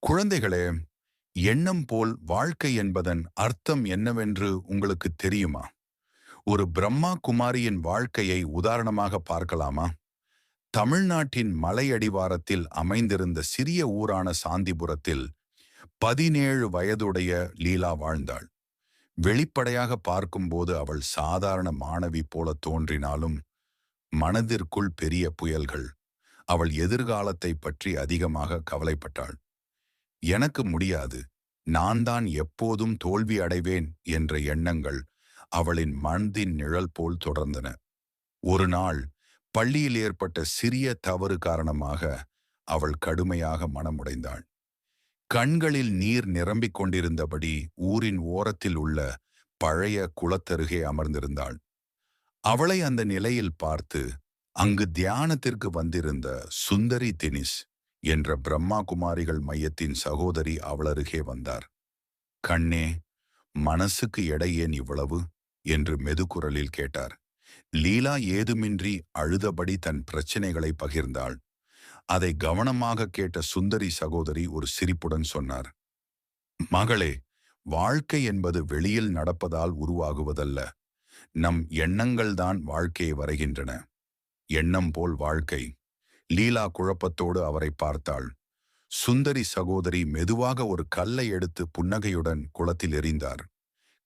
குழந்தைகளே, எண்ணம் போல் வாழ்க்கை என்பதன் அர்த்தம் என்னவென்று உங்களுக்கு தெரியுமா? ஒரு பிரம்மா குமாரியின் வாழ்க்கையை உதாரணமாக பார்க்கலாமா? தமிழ்நாட்டின் மலையடிவாரத்தில் அமைந்திருந்த சிறிய ஊரான சாந்திபுரத்தில் 17 வயதுடைய லீலா வாழ்ந்தாள். வெளிப்படையாக பார்க்கும்போது அவள் சாதாரண மாணவி போல தோன்றினாலும் மனதிற்குள் பெரிய புயல்கள். அவள் எதிர்காலத்தை பற்றி அதிகமாக கவலைப்பட்டாள். எனக்கு முடியாது, நான் தான் எப்போதும் தோல்வி அடைவேன் என்ற எண்ணங்கள் அவளின் மனதின் நிழல் போல் தொடர்ந்தன. ஒரு நாள் பள்ளியில் ஏற்பட்ட சிறிய தவறு காரணமாக அவள் கடுமையாக மனமுடைந்தாள். கண்களில் நீர் நிரம்பிக் கொண்டிருந்தபடி ஊரின் ஓரத்தில் உள்ள பழைய குளத்தருகே அமர்ந்திருந்தாள். அவளை அந்த நிலையில் பார்த்து அங்கு தியானத்திற்கு வந்திருந்த சுந்தரி தினிஸ் என்ற பிரம்மா குமாரிகள் மையத்தின் சகோதரி அவளருகே வந்தார். "கண்ணே, மனசுக்கு எடை ஏன் இவ்வளவு?" என்று மெதுகுரலில் கேட்டார். லீலா ஏதுமின்றி அழுதபடி தன் பிரச்சனைகளை பகிர்ந்தாள். அதை கவனமாக கேட்ட சுந்தரி சகோதரி ஒரு சிரிப்புடன் சொன்னார், "மகளே, வாழ்க்கை என்பது வெளியில் நடப்பதால் உருவாகுவதல்ல. நம் எண்ணங்கள்தான் வாழ்க்கையை வரைகின்றன. எண்ணம் போல் வாழ்க்கை." லீலா குழப்பத்தோடு அவரை பார்த்தாள். சுந்தரி சகோதரி மெதுவாக ஒரு கல்லை எடுத்து புன்னகையுடன் குளத்தில் எறிந்தார்.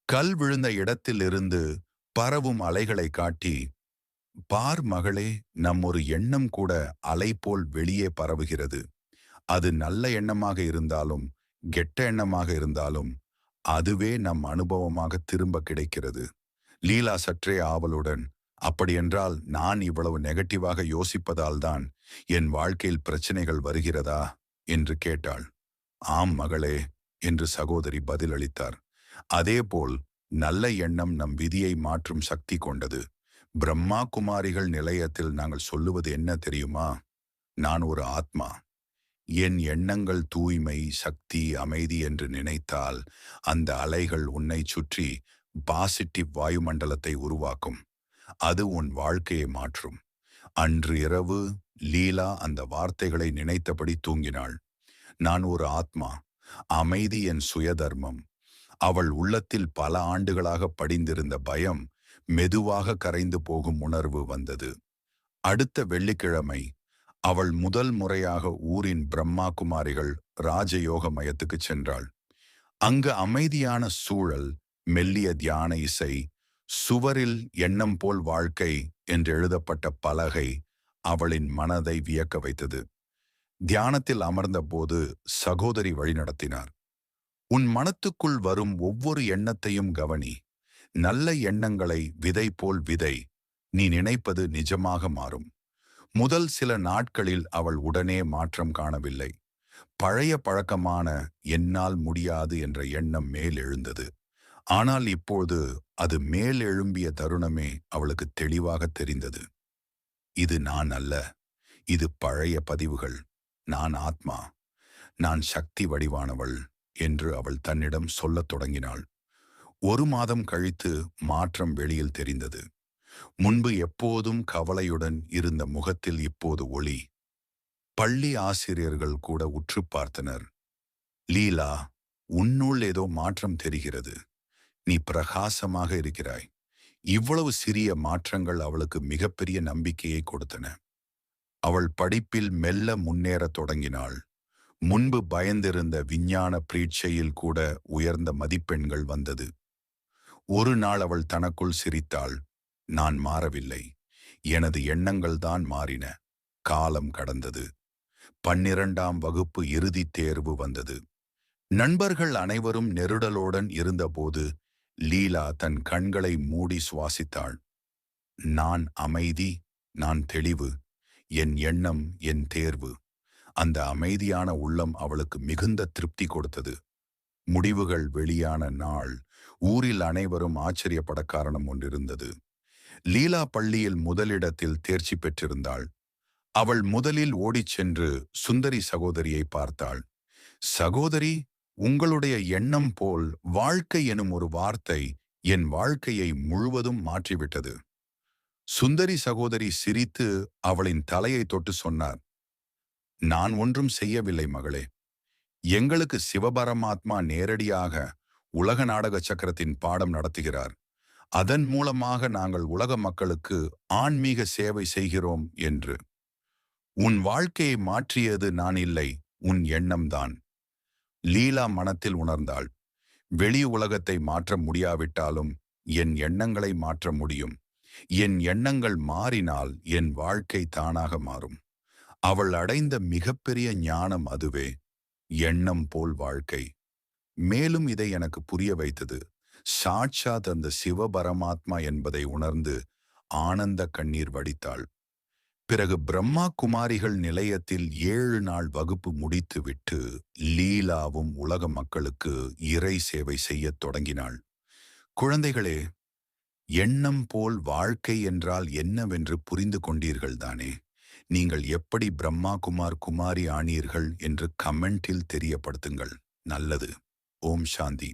கல் விழுந்த இடத்திலிருந்து பரவும் அலைகளை காட்டி, "பார் மகளே, நம் ஒரு எண்ணம் கூட அலை போல் வெளியே பரவுகிறது. அது நல்ல எண்ணமாக இருந்தாலும் கெட்ட எண்ணமாக இருந்தாலும் அதுவே நம் அனுபவமாக திரும்ப கிடைக்கிறது." லீலா சற்றே ஆவலுடன், "அப்படியென்றால் நான் இவ்வளவு நெகட்டிவாக யோசிப்பதால் தான் என் வாழ்க்கையில் பிரச்சனைகள் வருகிறதா?" என்று கேட்டாள். "ஆம் மகளே," என்று சகோதரி பதிலளித்தார். "அதேபோல் நல்ல எண்ணம் நம் விதியை மாற்றும் சக்தி கொண்டது. பிரம்மா குமாரிகள் நிலையத்தில் நாங்கள் சொல்லுவது என்ன தெரியுமா? நான் ஒரு ஆத்மா. என் எண்ணங்கள் தூய்மை, சக்தி, அமைதி என்று நினைத்தால் அந்த அலைகள் உன்னை சுற்றி பாசிட்டிவ் வாயுமண்டலத்தை உருவாக்கும். அது உன் வாழ்க்கையை மாற்றும்." அன்று இரவு லீலா அந்த வார்த்தைகளை நினைத்தபடி தூங்கினாள். நான் ஒரு ஆத்மா, அமைதி என் சுயதர்மம். அவள் உள்ளத்தில் பல ஆண்டுகளாக படிந்திருந்த பயம் மெதுவாக கரைந்து போகும் உணர்வு வந்தது. அடுத்த வெள்ளிக்கிழமை அவள் முதல் முறையாக ஊரின் பிரம்மா குமாரிகள் ராஜயோக மையத்துக்கு சென்றாள். அங்கு அமைதியான சூழல், மெல்லிய தியான இசை, சுவரில் "எண்ணம் போல் வாழ்க்கை" என்று எழுதப்பட்ட பலகை அவளின் மனதை வியக்க வைத்தது. தியானத்தில் அமர்ந்தபோது சகோதரி வழிநடத்தினார். "உன் மனத்துக்குள் வரும் ஒவ்வொரு எண்ணத்தையும் கவனி. நல்ல எண்ணங்களை விதை போல் விதை. நீ நினைப்பது நிஜமாக மாறும்." முதல் சில நாட்களில் அவள் உடனே மாற்றம் காணவில்லை. பழைய பழக்கமான "என்னால் முடியாது" என்ற எண்ணம் மேல் எழுந்தது. ஆனால் இப்போது அது மேல் எழும்பிய தருணமே அவளுக்கு தெளிவாக தெரிந்தது. "இது நான் அல்ல. இது பழைய பதிவுகள். நான் ஆத்மா. நான் சக்தி வடிவானவள்" என்று அவள் தன்னிடம் சொல்லத் தொடங்கினாள். ஒரு மாதம் கழித்து மாற்றம் வெளியில் தெரிந்தது. முன்பு எப்போதும் கவலையுடன் இருந்த முகத்தில் இப்போது ஒளி. பள்ளி ஆசிரியர்கள் கூட உற்று பார்த்தனர். "லீலா, உன்னுள் ஏதோ மாற்றம் தெரிகிறது. நீ பிரகாசமாக இருக்கிறாய்." இவ்வளவு சிறிய மாற்றங்கள் அவளுக்கு மிகப்பெரிய நம்பிக்கையை கொடுத்தன. அவள் படிப்பில் மெல்ல முன்னேறத் தொடங்கினாள். முன்பு பயந்திருந்த விஞ்ஞான பரீட்சையில் கூட உயர்ந்த மதிப்பெண்கள் வந்தது. ஒரு நாள் அவள் தனக்குள் சிரித்தாள், "நான் மாறவில்லை. எனது எண்ணங்கள் தான் மாறின." காலம் கடந்தது. 12ஆம் வகுப்பு இறுதித் தேர்வு வந்தது. நண்பர்கள் அனைவரும் நெருடலுடன் இருந்தபோது லீலா தன் கண்களை மூடி சுவாசித்தாள். "நான் அமைதி, நான் தெளிவு, என் எண்ணம் என் தேர்வு." அந்த அமைதியான உள்ளம் அவளுக்கு மிகுந்த திருப்தி கொடுத்தது. முடிவுகள் வெளியான நாள் ஊரில் அனைவரும் ஆச்சரியப்பட காரணம் ஒன்றிருந்தது. லீலா பள்ளியில் முதலிடத்தில் தேர்ச்சி பெற்றிருந்தாள். அவள் முதலில் ஓடிச் சென்று சுந்தரி சகோதரியை பார்த்தாள். "சகோதரி, உங்களுடைய எண்ணம் போல் வாழ்க்கை எனும் ஒரு வார்த்தை என் வாழ்க்கையை முழுவதும் மாற்றிவிட்டது." சுந்தரி சகோதரி சிரித்து அவளின் தலையை தொட்டு சொன்னார், "நான் ஒன்றும் செய்யவில்லை மகளே. எங்களுக்கு சிவபரமாத்மா நேரடியாக உலக நாடக சக்கரத்தின் பாடம் நடத்துகிறார். அதன் மூலமாக நாங்கள் உலக மக்களுக்கு ஆன்மீக சேவை செய்கிறோம் என்று. உன் வாழ்க்கையை மாற்றியது நான் இல்லை, உன் எண்ணம்தான். லீலா மனத்தில் உணர்ந்தாள். வெளி உலகத்தை மாற்ற முடியாவிட்டாலும் என் எண்ணங்களை மாற்ற முடியும். என் எண்ணங்கள் மாறினால் என் வாழ்க்கை தானாக மாறும். அவள் அடைந்த மிகப்பெரிய ஞானம் அதுவே, எண்ணம் போல் வாழ்க்கை. மேலும் இதை எனக்கு புரிய வைத்தது. சாட்சாத் அந்த சிவபரமாத்மா என்பதை உணர்ந்து ஆனந்த கண்ணீர் வடித்தாள். பிறகு பிரம்மா குமாரிகள் நிலையத்தில் 7 நாள் வகுப்பு முடித்துவிட்டு லீலாவும் உலக மக்களுக்கு இறை சேவை செய்யத் தொடங்கினாள். குழந்தைகளே, எண்ணம் போல் வாழ்க்கை என்றால் என்னவென்று புரிந்து கொண்டீர்கள் தானே? நீங்கள் எப்படி பிரம்மா குமார் குமாரி ஆனீர்கள் என்று கமெண்டில் தெரியப்படுத்துங்கள். நல்லது. ஓம் சாந்தி.